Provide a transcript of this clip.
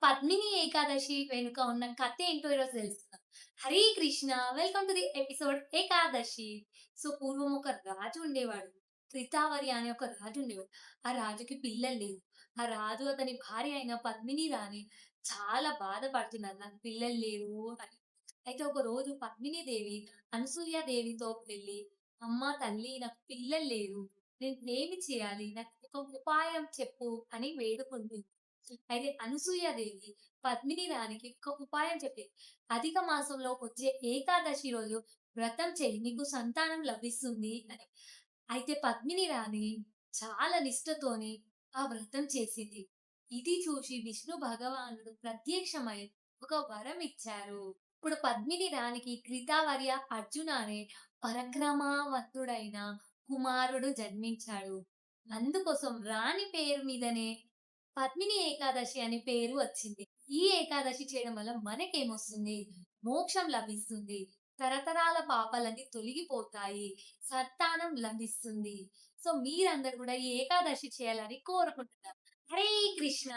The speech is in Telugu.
పద్మిని ఏకాదశి వెనుక ఉన్న కథ ఏంటో ఈరోజు తెలుసుకుందాం. Hare Krishna! Welcome to the episode Ekadashi. పూర్వం ఒక రాజు ఉండేవాడు. త్రితావర్య అనే ఒక రాజు ఉండేవాడు. ఆ రాజుకి పిల్లలు లేరు. ఆ రాజు అతని భార్య అయిన పద్మిని రాణి చాలా బాధపడుతున్నారు. నాకు పిల్లలు లేరు అని. అయితే ఒకరోజు పద్మిని దేవి అనసూయ దేవితో వెళ్లి, "అమ్మ తల్లి నాకు పిల్లలు లేరు. నేను ఏమి చేయాలి? నాకు ఒక ఉపాయం చెప్పు" అని వేడుకుంటుంది. అయితే అనసూయాదేవి పద్మిని రాణికి ఒక ఉపాయం చెప్పింది. అధిక మాసంలో వచ్చే ఏకాదశి రోజు వ్రతం చెయ్యి. నీకు సంతానం లభిస్తుంది అని. అయితే పద్మిని రాణి చాలా నిష్టతోని ఆ వ్రతం చేసింది. ఇది చూసి విష్ణు భగవానుడు ప్రత్యక్షమై ఒక వరం ఇచ్చారు. ఇప్పుడు పద్మిని రాణికి కృతావర్య అర్జున అనే పరక్రమవంతుడైన కుమారుడు జన్మించాడు. అందుకోసం రాణి పేరు మీదనే పద్మిని ఏకాదశి అనే పేరు వచ్చింది. ఈ ఏకాదశి చేయడం వల్ల మనకేమొస్తుంది? మోక్షం లభిస్తుంది. తరతరాల పాపాలన్నీ తొలగిపోతాయి. సంతానం లభిస్తుంది. మీరందరూ కూడా ఈ ఏకాదశి చేయాలని కోరుకుంటున్నాను. హరే కృష్ణ!